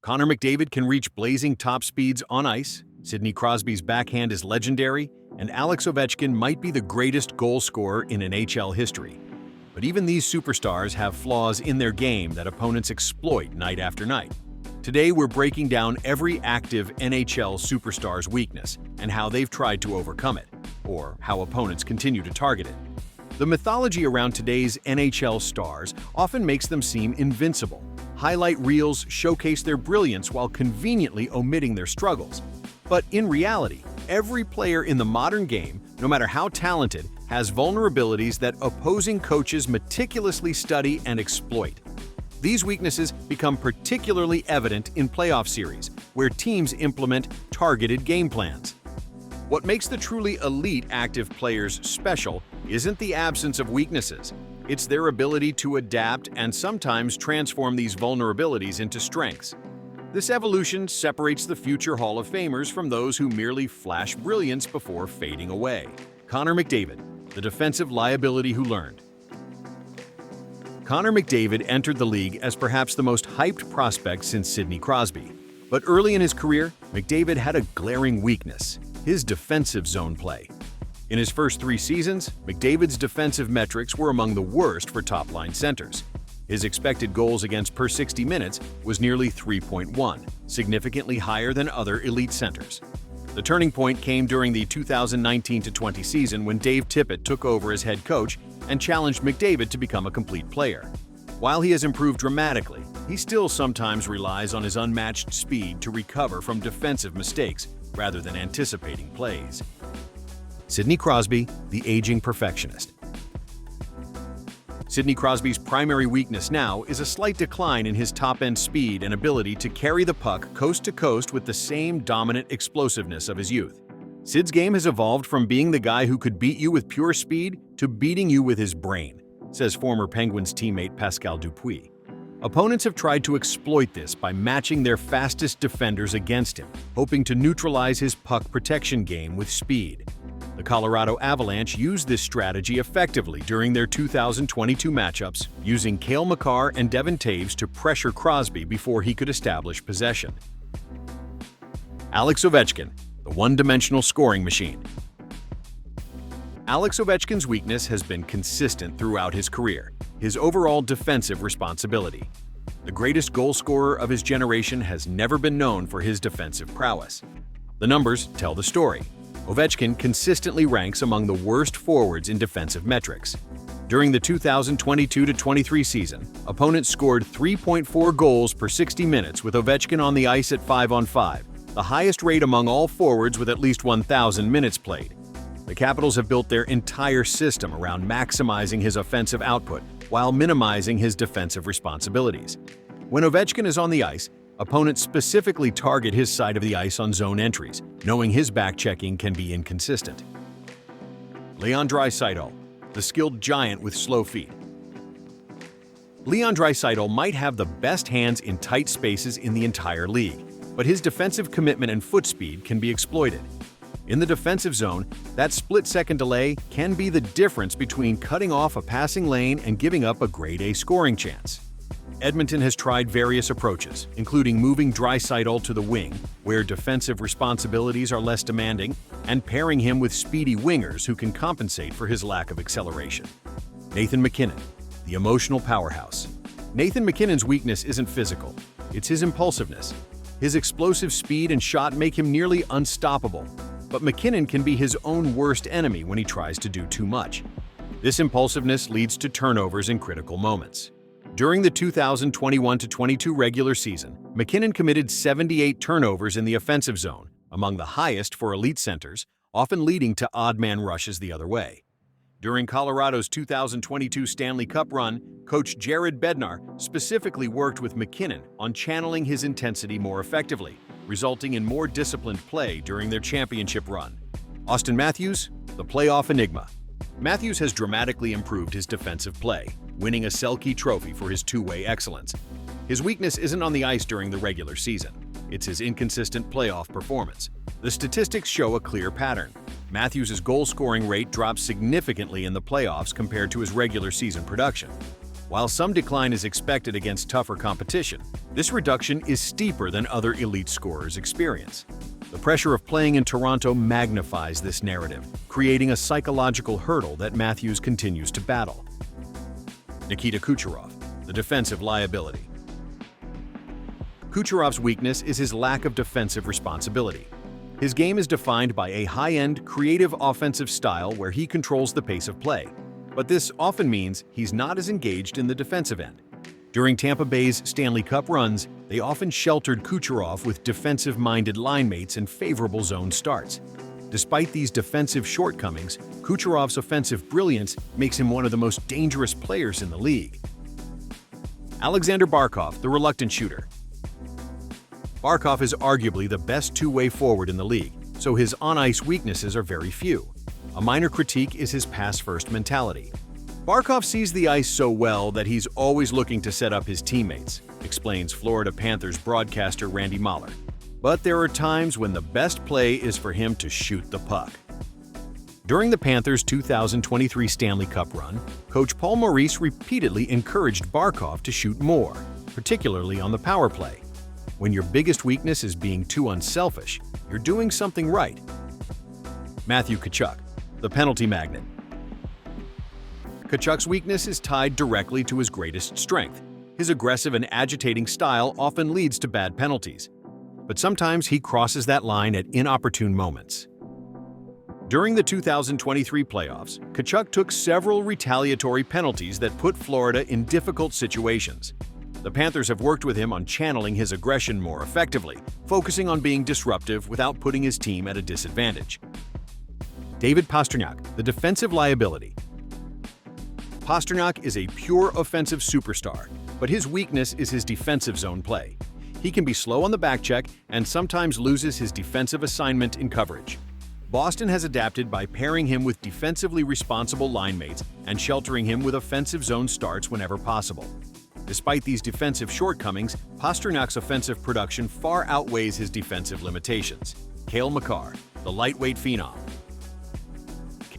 Connor McDavid can reach blazing top speeds on ice, Sidney Crosby's backhand is legendary, and Alex Ovechkin might be the greatest goal scorer in NHL history. But even these superstars have flaws in their game that opponents exploit night after night. Today, we're breaking down every active NHL superstar's weakness and how they've tried to overcome it, or how opponents continue to target it. The mythology around today's NHL stars often makes them seem invincible. Highlight reels showcase their brilliance while conveniently omitting their struggles. But in reality, every player in the modern game, no matter how talented, has vulnerabilities that opposing coaches meticulously study and exploit. These weaknesses become particularly evident in playoff series, where teams implement targeted game plans. What makes the truly elite active players special isn't the absence of weaknesses. It's their ability to adapt and sometimes transform these vulnerabilities into strengths. This evolution separates the future Hall of Famers from those who merely flash brilliance before fading away. Connor McDavid, the defensive liability who learned. Connor McDavid entered the league as perhaps the most hyped prospect since Sidney Crosby. But early in his career, McDavid had a glaring weakness: his defensive zone play. In his first 3 seasons, McDavid's defensive metrics were among the worst for top-line centers. His expected goals against per 60 minutes was nearly 3.1, significantly higher than other elite centers. The turning point came during the 2019-20 season when Dave Tippett took over as head coach and challenged McDavid to become a complete player. While he has improved dramatically, he still sometimes relies on his unmatched speed to recover from defensive mistakes rather than anticipating plays. Sidney Crosby, the aging perfectionist. Sidney Crosby's primary weakness now is a slight decline in his top-end speed and ability to carry the puck coast to coast with the same dominant explosiveness of his youth. Sid's game has evolved from being the guy who could beat you with pure speed to beating you with his brain, says former Penguins teammate Pascal Dupuis. Opponents have tried to exploit this by matching their fastest defenders against him, hoping to neutralize his puck protection game with speed. The Colorado Avalanche used this strategy effectively during their 2022 matchups, using Cale Makar and Devon Toews to pressure Crosby before he could establish possession. Alex Ovechkin, the one-dimensional scoring machine. Alex Ovechkin's weakness has been consistent throughout his career: his overall defensive responsibility. The greatest goal scorer of his generation has never been known for his defensive prowess. The numbers tell the story. Ovechkin consistently ranks among the worst forwards in defensive metrics. During the 2022-23 season, opponents scored 3.4 goals per 60 minutes with Ovechkin on the ice at 5-on-5, the highest rate among all forwards with at least 1,000 minutes played. The Capitals have built their entire system around maximizing his offensive output while minimizing his defensive responsibilities. When Ovechkin is on the ice, opponents specifically target his side of the ice on zone entries, knowing his back-checking can be inconsistent. Leon Draisaitl, the skilled giant with slow feet. Leon Draisaitl might have the best hands in tight spaces in the entire league, but his defensive commitment and foot speed can be exploited. In the defensive zone, that split-second delay can be the difference between cutting off a passing lane and giving up a grade-A scoring chance. Edmonton has tried various approaches, including moving Draisaitl to the wing, where defensive responsibilities are less demanding, and pairing him with speedy wingers who can compensate for his lack of acceleration. Nathan MacKinnon, the emotional powerhouse. Nathan MacKinnon's weakness isn't physical, it's his impulsiveness. His explosive speed and shot make him nearly unstoppable, but MacKinnon can be his own worst enemy when he tries to do too much. This impulsiveness leads to turnovers in critical moments. During the 2021-22 regular season, MacKinnon committed 78 turnovers in the offensive zone, among the highest for elite centers, often leading to odd-man rushes the other way. During Colorado's 2022 Stanley Cup run, coach Jared Bednar specifically worked with MacKinnon on channeling his intensity more effectively, resulting in more disciplined play during their championship run. Auston Matthews, the playoff enigma. Matthews has dramatically improved his defensive play, winning a Selke Trophy for his two-way excellence. His weakness isn't on the ice during the regular season. It's his inconsistent playoff performance. The statistics show a clear pattern. Matthews' goal-scoring rate drops significantly in the playoffs compared to his regular season production. While some decline is expected against tougher competition, this reduction is steeper than other elite scorers experience. The pressure of playing in Toronto magnifies this narrative, creating a psychological hurdle that Matthews continues to battle. Nikita Kucherov, the defensive liability. Kucherov's weakness is his lack of defensive responsibility. His game is defined by a high-end, creative offensive style where he controls the pace of play, but this often means he's not as engaged in the defensive end. During Tampa Bay's Stanley Cup runs, they often sheltered Kucherov with defensive-minded line mates and favorable zone starts. Despite these defensive shortcomings, Kucherov's offensive brilliance makes him one of the most dangerous players in the league. Alexander Barkov, the reluctant shooter. Barkov is arguably the best two-way forward in the league, so his on-ice weaknesses are very few. A minor critique is his pass-first mentality. Barkov sees the ice so well that he's always looking to set up his teammates, explains Florida Panthers broadcaster Randy Mahler. But there are times when the best play is for him to shoot the puck. During the Panthers' 2023 Stanley Cup run, coach Paul Maurice repeatedly encouraged Barkov to shoot more, particularly on the power play. When your biggest weakness is being too unselfish, you're doing something right. Matthew Tkachuk, the penalty magnet. Tkachuk's weakness is tied directly to his greatest strength. His aggressive and agitating style often leads to bad penalties, but sometimes he crosses that line at inopportune moments. During the 2023 playoffs, Tkachuk took several retaliatory penalties that put Florida in difficult situations. The Panthers have worked with him on channeling his aggression more effectively, focusing on being disruptive without putting his team at a disadvantage. David Pastrnak, the defensive liability. Pastrnak is a pure offensive superstar, but his weakness is his defensive zone play. He can be slow on the backcheck and sometimes loses his defensive assignment in coverage. Boston has adapted by pairing him with defensively responsible line mates and sheltering him with offensive zone starts whenever possible. Despite these defensive shortcomings, Pasternak's offensive production far outweighs his defensive limitations. Cale Makar, the lightweight phenom.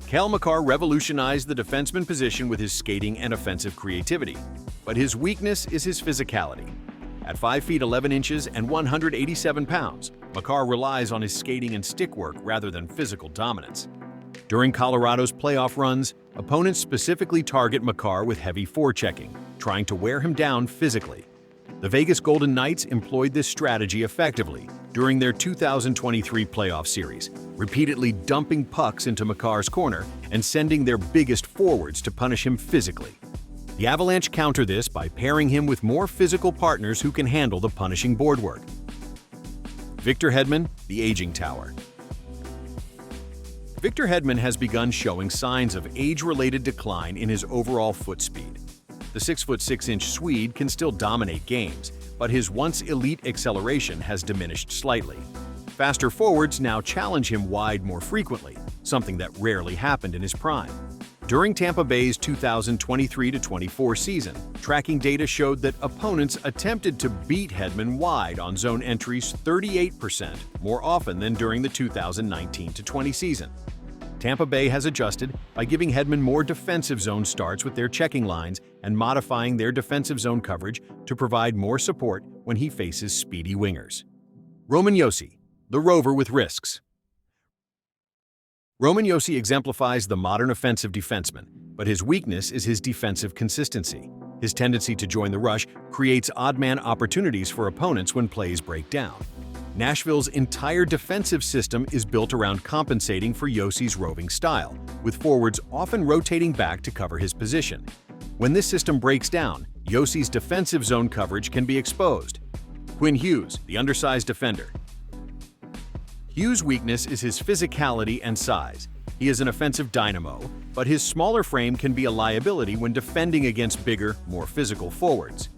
Cale Makar revolutionized the defenseman position with his skating and offensive creativity, but his weakness is his physicality. At 5 feet 11 inches and 187 pounds, Makar relies on his skating and stick work rather than physical dominance. During Colorado's playoff runs, opponents specifically target Makar with heavy forechecking, trying to wear him down physically. The Vegas Golden Knights employed this strategy effectively during their 2023 playoff series, repeatedly dumping pucks into Makar's corner and sending their biggest forwards to punish him physically. The Avalanche counter this by pairing him with more physical partners who can handle the punishing board work. Victor Hedman, the aging tower. Victor Hedman has begun showing signs of age-related decline in his overall foot speed. The 6'6" Swede can still dominate games, but his once elite acceleration has diminished slightly. Faster forwards now challenge him wide more frequently, something that rarely happened in his prime. During Tampa Bay's 2023-24 season, tracking data showed that opponents attempted to beat Hedman wide on zone entries 38% more often than during the 2019-20 season. Tampa Bay has adjusted by giving Hedman more defensive zone starts with their checking lines and modifying their defensive zone coverage to provide more support when he faces speedy wingers. Roman Josi, the rover with risks. Roman Josi exemplifies the modern offensive defenseman, but his weakness is his defensive consistency. His tendency to join the rush creates odd-man opportunities for opponents when plays break down. Nashville's entire defensive system is built around compensating for Josi's roving style, with forwards often rotating back to cover his position. When this system breaks down, Josi's defensive zone coverage can be exposed. Quinn Hughes, the undersized defender. Hughes' weakness is his physicality and size. He is an offensive dynamo, but his smaller frame can be a liability when defending against bigger, more physical forwards.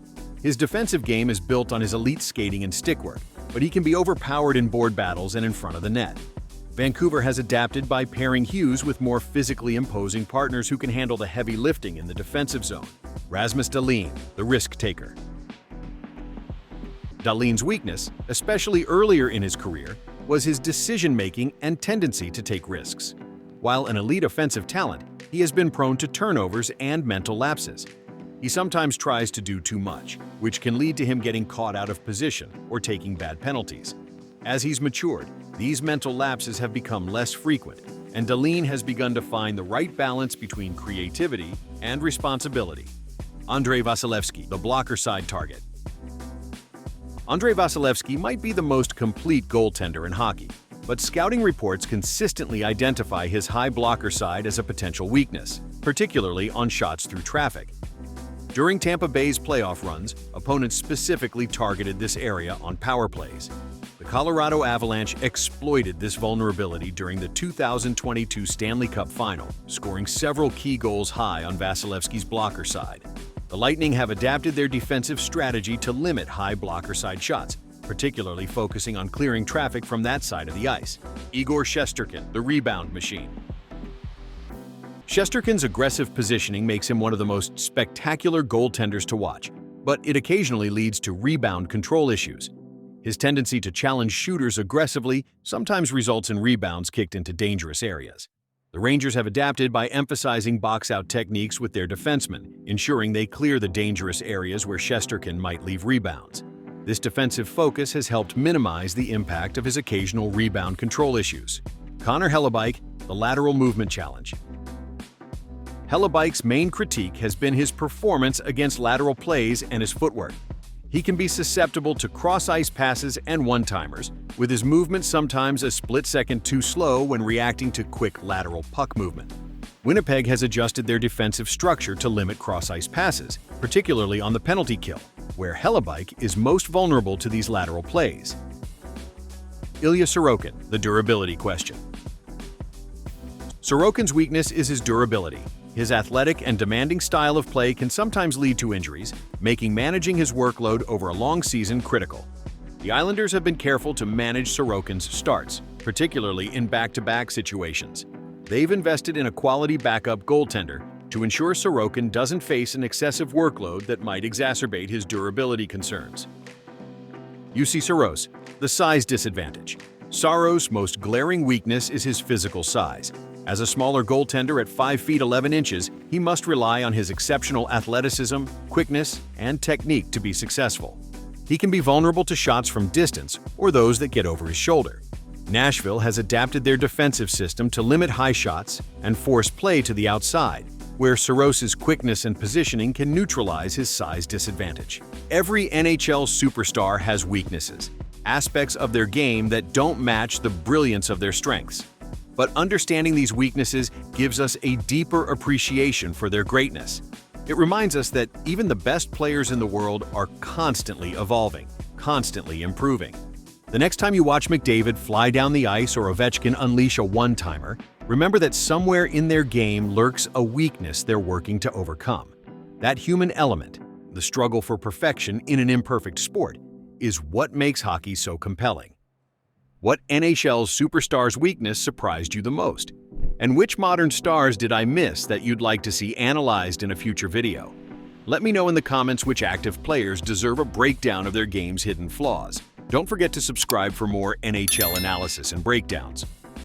His defensive game is built on his elite skating and stick work, but he can be overpowered in board battles and in front of the net. Vancouver has adapted by pairing Hughes with more physically imposing partners who can handle the heavy lifting in the defensive zone. Rasmus Dahlin, the risk taker. Dahlin's weakness, especially earlier in his career, was his decision-making and tendency to take risks. While an elite offensive talent, he has been prone to turnovers and mental lapses. He sometimes tries to do too much, which can lead to him getting caught out of position or taking bad penalties. As he's matured, these mental lapses have become less frequent, and Dahlin has begun to find the right balance between creativity and responsibility. Andrei Vasilevsky, the blocker side target. Andrei Vasilevsky might be the most complete goaltender in hockey, but scouting reports consistently identify his high blocker side as a potential weakness, particularly on shots through traffic. During Tampa Bay's playoff runs, opponents specifically targeted this area on power plays. The Colorado Avalanche exploited this vulnerability during the 2022 Stanley Cup Final, scoring several key goals high on Vasilevsky's blocker side. The Lightning have adapted their defensive strategy to limit high blocker side shots, particularly focusing on clearing traffic from that side of the ice. Igor Shesterkin, the rebound machine. Shesterkin's aggressive positioning makes him one of the most spectacular goaltenders to watch, but it occasionally leads to rebound control issues. His tendency to challenge shooters aggressively sometimes results in rebounds kicked into dangerous areas. The Rangers have adapted by emphasizing box-out techniques with their defensemen, ensuring they clear the dangerous areas where Shesterkin might leave rebounds. This defensive focus has helped minimize the impact of his occasional rebound control issues. Connor Hellebuyck, the lateral movement challenge. Hellebuyck's main critique has been his performance against lateral plays and his footwork. He can be susceptible to cross-ice passes and one-timers, with his movement sometimes a split second too slow when reacting to quick lateral puck movement. Winnipeg has adjusted their defensive structure to limit cross-ice passes, particularly on the penalty kill, where Hellebuyck is most vulnerable to these lateral plays. Ilya Sorokin, the durability question. Sorokin's weakness is his durability. His athletic and demanding style of play can sometimes lead to injuries, making managing his workload over a long season critical. The Islanders have been careful to manage Sorokin's starts, particularly in back-to-back situations. They've invested in a quality backup goaltender to ensure Sorokin doesn't face an excessive workload that might exacerbate his durability concerns. Juuse Saros, the size disadvantage. Saros' most glaring weakness is his physical size. As a smaller goaltender at 5 feet 11 inches, he must rely on his exceptional athleticism, quickness, and technique to be successful. He can be vulnerable to shots from distance or those that get over his shoulder. Nashville has adapted their defensive system to limit high shots and force play to the outside, where Saros' quickness and positioning can neutralize his size disadvantage. Every NHL superstar has weaknesses, aspects of their game that don't match the brilliance of their strengths. But understanding these weaknesses gives us a deeper appreciation for their greatness. It reminds us that even the best players in the world are constantly evolving, constantly improving. The next time you watch McDavid fly down the ice or Ovechkin unleash a one-timer, remember that somewhere in their game lurks a weakness they're working to overcome. That human element, the struggle for perfection in an imperfect sport, is what makes hockey so compelling. What NHL's superstar's weakness surprised you the most? And which modern stars did I miss that you'd like to see analyzed in a future video? Let me know in the comments which active players deserve a breakdown of their game's hidden flaws. Don't forget to subscribe for more NHL analysis and breakdowns.